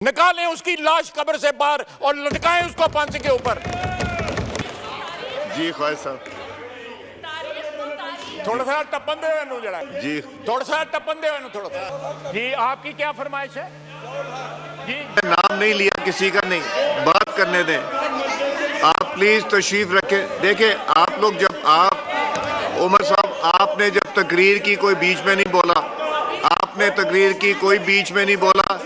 निकालें उसकी लाश कब्र से बाहर और लटकाएं उसको फांसी के ऊपर। जी ख्वाहिश साहब, थोड़ा सा टप्पन दे जरा जी थोड़ा सा टप्पन दे थोड़ा सा। जी आपकी क्या फरमाइश है? जी नाम नहीं लिया किसी का, नहीं बात करने दें। आप प्लीज तशरीफ रखें। देखिए आप लोग, जब आप उमर साहब आपने जब तकरीर की कोई बीच में नहीं बोला, आपने तकरीर की कोई बीच में नहीं बोला,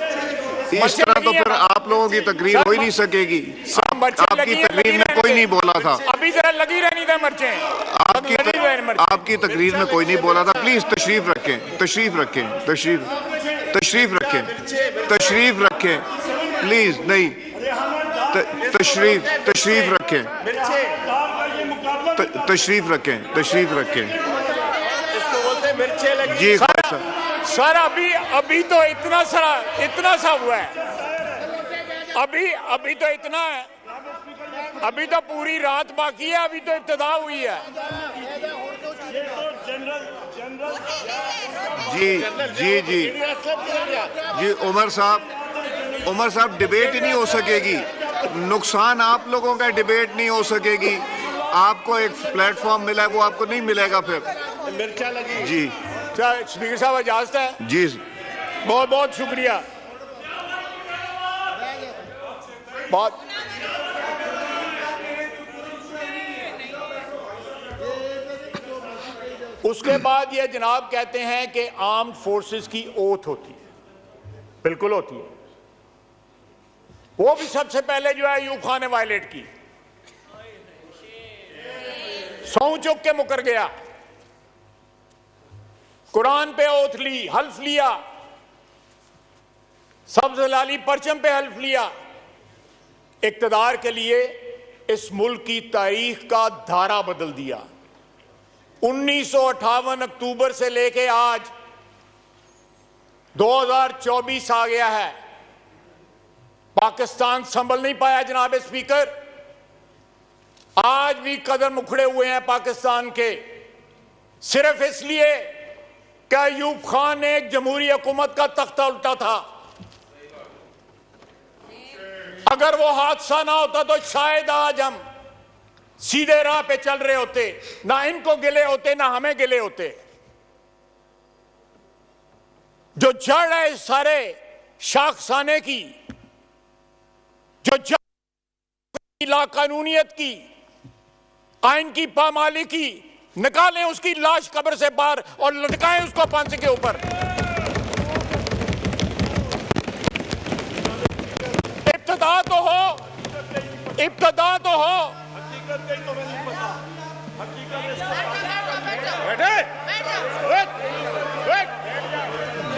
इस तरह तो फिर आप लोगों की तकरीर हो ही नहीं सकेगी। आपकी तकरीर में कोई नहीं बोला था, अभी जरा लगी रहनी था मर्चे आपकी तकरीर में कोई नहीं बोला था। प्लीज तशरीफ रखें, तशरीफ रखें, तशरीफ रखें प्लीज। नहीं तशरीफ रखें, तशरीफ रखें। जी सर अभी तो इतना सा हुआ है। अभी तो इतना है, अभी तो पूरी रात बाकी है, अभी तो इब्तिदा हुई है। जी उमर साहब डिबेट ही नहीं हो सकेगी। नुकसान आप लोगों का, डिबेट नहीं हो सकेगी। आपको एक प्लेटफॉर्म मिला है, वो आपको नहीं मिलेगा फिर। जी स्पीकर साहब इजाजत है? जी बहुत बहुत शुक्रिया। बहुत उसके बाद ये जनाब कहते हैं कि आर्म्ड फोर्सेस की ओथ होती है। बिल्कुल होती है। वो भी सबसे पहले जो है अयूब खान ने वायलेट की, सौं चुक के मुकर गया, कुरान पे ओथ ली, हल्फ लिया, सब्ज लाली परचम पे हल्फ लिया। इक्तदार के लिए इस मुल्क की तारीख का धारा बदल दिया। 1958 अक्टूबर से लेके आज 2024 आ गया है, पाकिस्तान संभल नहीं पाया जनाब स्पीकर। आज भी कदम उखड़े हुए हैं पाकिस्तान के, सिर्फ इसलिए कि अयूब खान ने एक जमहूरी हुकूमत का तख्ता उल्टा था। अगर वो हादसा ना होता तो शायद आज हम सीधे राह पे चल रहे होते, ना इनको गिले होते ना हमें गिले होते। जो जड़ है इस सारे शाखसाने की, जो जड़ लाकानूनियत की, आइन की पामाली की, निकालें उसकी लाश कब्र से बाहर और लटकाएं उसको फांसी के ऊपर। इब्तिदा तो हो, इब्तिदा तो हो।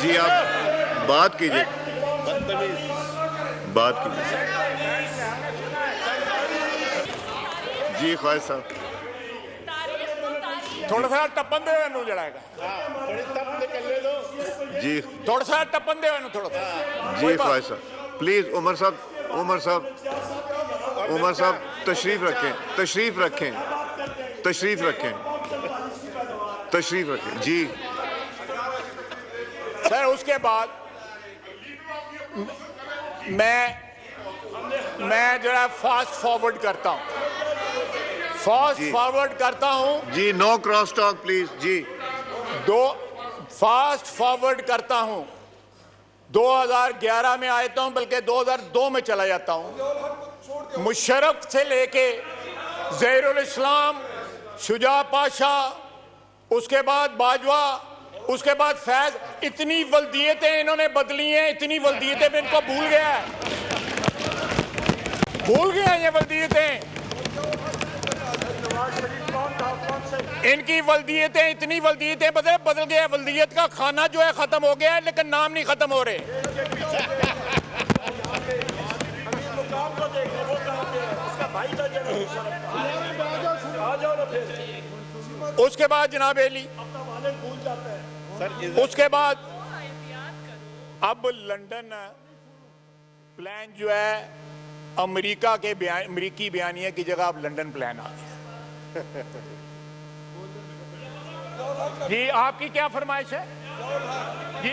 जी आप बात कीजिए, बात कीजिए। जी ख्वाहिश साहब, थोड़ा सा टप्पन दे जड़ाएगा। जी थोड़ा सा टप्पन दे थोड़ा सा। जी ख्वाहिश साहब, प्लीज उमर साहब तशरीफ रखें। जी सर उसके बाद मैं जरा फास्ट फॉरवर्ड करता हूं। जी नो क्रॉस टॉक प्लीज। जी फास्ट फॉरवर्ड करता हूं। 2011 में आता हूं, बल्कि 2002 में चला जाता हूं। मुशर्रफ से लेके ज़हीरुल इस्लाम, शुजा पाशा, उसके बाद बाजवा, उसके बाद फैज, इतनी वल्दियतें इन्होंने बदली हैं, इतनी वल्दियतें में इनको भूल गया ये वल्दियतें। इनकी वल्दियतें, इतनी वल्दियतें बदल गया। वल्दियत का खाना जो है खत्म हो गया है, लेकिन नाम नहीं खत्म हो रहे। उसके बाद जनाब एली, उसके बाद अब लंदन प्लान जो है, अमेरिकी बयानिया की जगह अब लंदन प्लान आ गया। जी आपकी क्या फरमाइश है? जी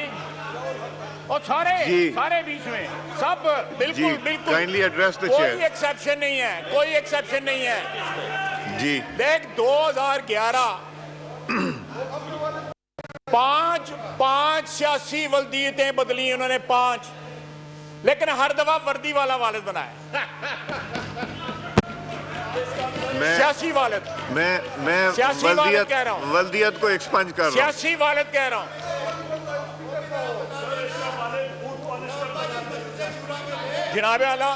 और जी। सारे बीच में सब बिल्कुल बिल्कुल काइंडली एड्रेस द कोई चेयर। एक्सेप्शन नहीं है, कोई एक्सेप्शन नहीं है। जी देख 2011 पांच सियासी वल्दियतें बदली उन्होंने, 5, लेकिन हर दफा वर्दी वाला वालिद बनाया, सियासी वालिद। मैं सियासी वालिद कह रहा हूं, वल्दियत को एक्सपंज कर रहा हूं। सियासी वालिद कह रहा हूं। जनाब आला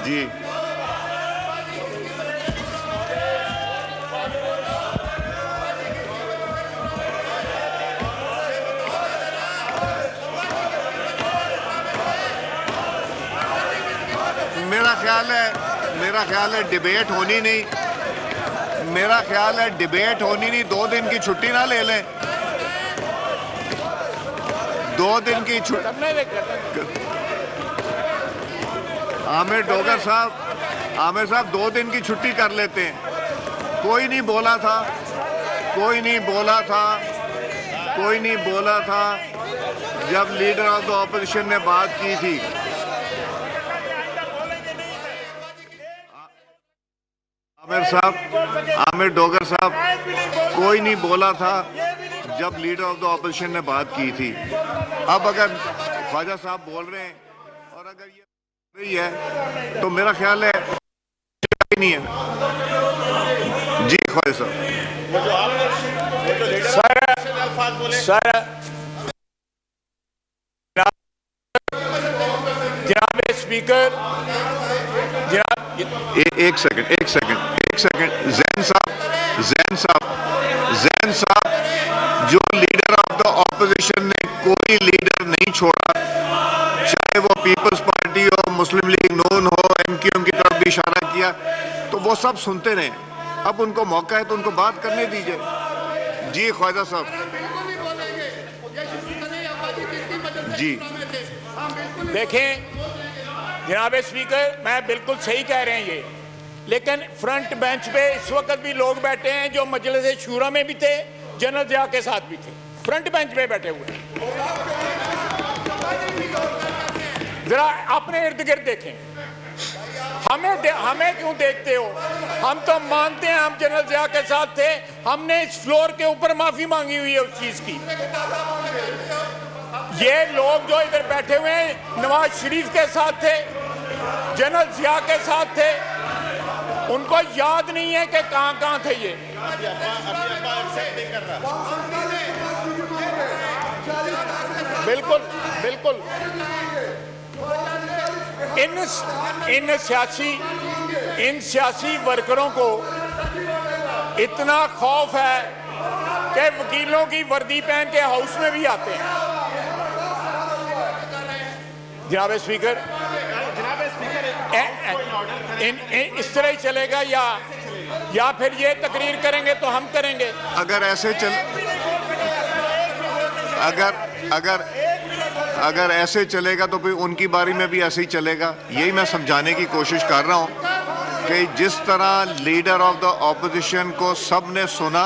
जी मेरा ख्याल है डिबेट होनी नहीं, मेरा ख्याल है डिबेट होनी नहीं। 2 दिन की छुट्टी ना ले लें, 2 दिन की छुट्टी। आमिर डोगर साहब 2 दिन की छुट्टी कर लेते हैं। कोई नहीं बोला था जब लीडर ऑफ द ऑपोजिशन ने बात की थी। आमिर डोगर साहब, कोई नहीं बोला था जब लीडर ऑफ द ऑपोजिशन ने बात की थी। अब अगर ख्वाजा साहब बोल रहे हैं और अगर ये रही है तो मेरा ख्याल है नहीं है। जी ख्वाजा साहब। जनाब स्पीकर, एक सेकंड जैन साहब, जो लीडर ऑफ द ऑपोजिशन ने कोई लीडर नहीं छोड़ा, चाहे वो पीपल्स पार्टी हो, मुस्लिम लीग नून हो, एमक्यूएम की तरफ भी इशारा किया, तो वो सब सुनते रहे। अब उनको मौका है तो उनको बात करने दीजिए। जी ख्वाजा साहब। जी देखें जनाब स्पीकर, मैं बिल्कुल सही कह रहे हैं ये, लेकिन फ्रंट बेंच पे इस वक्त भी लोग बैठे हैं जो मजलिस शूरा में भी थे, जनरल ज़िया के साथ भी थे, फ्रंट बेंच पे बैठे हुए। जरा अपने इर्द गिर्द देखें, हमें क्यों देखते हो? हम तो मानते हैं हम जनरल ज़िया के साथ थे, हमने इस फ्लोर के ऊपर माफी मांगी हुई है उस चीज की। ये लोग जो इधर बैठे हुए हैं नवाज शरीफ के साथ थे, जनरल ज़िया के साथ थे, उनको याद नहीं है कि कहां थे ये। बिल्कुल इन सियासी वर्करों को इतना खौफ है कि वकीलों की वर्दी पहन के हाउस में भी आते हैं। जनाब स्पीकर, इस तरह ही चलेगा या फिर ये तकरीर करेंगे तो हम करेंगे? अगर ऐसे चलेगा तो फिर उनकी बारी में भी ऐसे ही चलेगा। यही मैं समझाने की कोशिश कर रहा हूं कि जिस तरह लीडर ऑफ द ऑपोजिशन को सब ने सुना,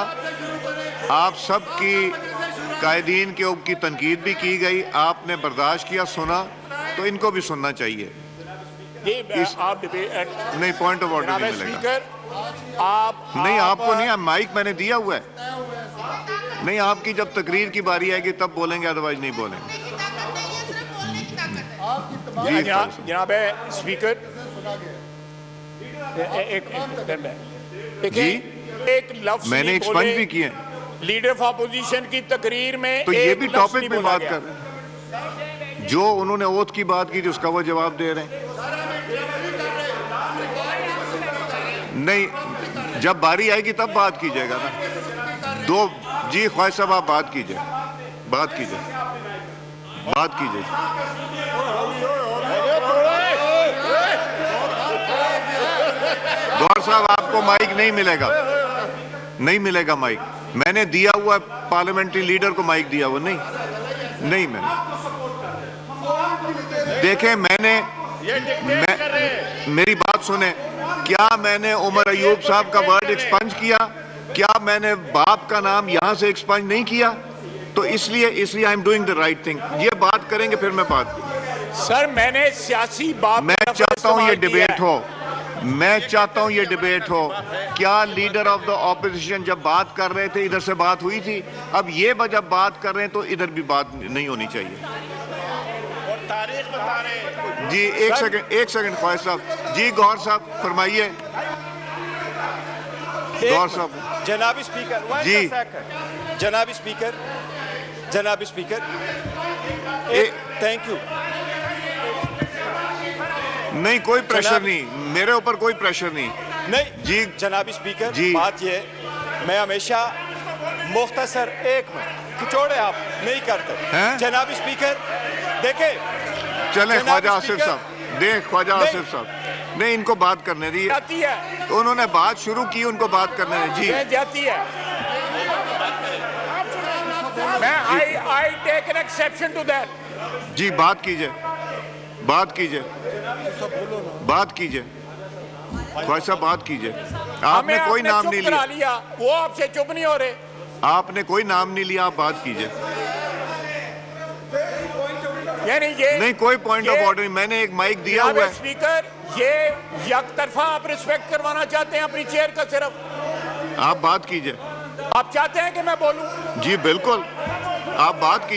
आप सब की कायदीन के ऊपर की तनकीद भी की गई, आपने बर्दाश्त किया, सुना, तो इनको भी सुनना चाहिए। आप नहीं, पॉइंट ऑफ ऑर्डर नहीं मिलेगा। नहीं, आपको नहीं, माइक मैंने दिया हुआ है। नहीं, आपकी जब तकरीर की बारी आएगी तब बोलेंगे, अदरवाइज नहीं बोलेंगे। जनाब स्पीकर, एक लफ्ज मैंने एक्सपंज भी किए लीडर ऑफ अपोजिशन की तकरीर में, तो ये भी टॉपिक पे बात कर रहे हैं। जो उन्होंने ओथ की बात की थी उसका वो जवाब दे रहे हैं। नहीं, जब बारी आएगी तब बात कीजिएगा ना। जी ख्वाजा साहब, आप बात कीजिए। गौर साहब, आपको माइक नहीं मिलेगा माइक। मैंने दिया हुआ पार्लियामेंट्री लीडर को माइक दिया हुआ नहीं मैंने। देखें, मेरी बात सुने, क्या मैंने उमर अयूब साहब का वर्ड एक्सपंज किया? क्या मैंने बाप का नाम यहां से एक्सपंज नहीं किया? तो इसलिए I am doing the right thing. ये बात करेंगे फिर मैं बात। सर मैंने सियासी बात मैं चाहता हूं ये डिबेट हो, मैं चाहता हूं ये डिबेट हो। क्या लीडर ऑफ द ऑपोजिशन जब बात कर रहे थे इधर से बात हुई थी? अब ये जब बात कर रहे हैं तो इधर भी बात नहीं होनी चाहिए। तारीख बता रहे जी एक सेकंड ख्वाहिश साहब जी, गौर साहब फरमाइए। गौर साहब। जनाब स्पीकर जी। जनाब स्पीकर थैंक यू। नहीं कोई प्रेशर नहीं, मेरे ऊपर कोई प्रेशर नहीं। नहीं जी जनाब स्पीकर जी। बात ये मैं हमेशा मुख्तसर एक मिनट खिचौड़े आप नहीं करते हैं? जनाब स्पीकर देखे चले जनाब ख्वाजा आसिफ स्पीकर। साहब, देख ख्वाजा नहीं। आसिफ साहब, नहीं इनको बात करने दी। जाती है, उन्होंने बात शुरू की, उनको बात करने दी। जी ये जाती है। मैं I take an exception to that. जी बात कीजिए, बात कीजिए, बात कीजिए ख्वाजा साहब, बात कीजिए। आपने कोई नाम नहीं लिया, लिया, वो आपसे चुप नहीं हो रहे। आपने कोई नाम नहीं लिया, आप बात कीजिए। यानी ये नहीं कोई पॉइंट ऑफ ऑर्डर नहीं, मैंने एक माइक दिया हुआ है। स्पीकर ये यकतरफा आप रिस्पेक्ट करवाना चाहते हैं अपनी चेयर का सिर्फ। आप बात कीजिए। आप चाहते हैं कि मैं बोलूं? जी बिल्कुल, आप बात कीजिए।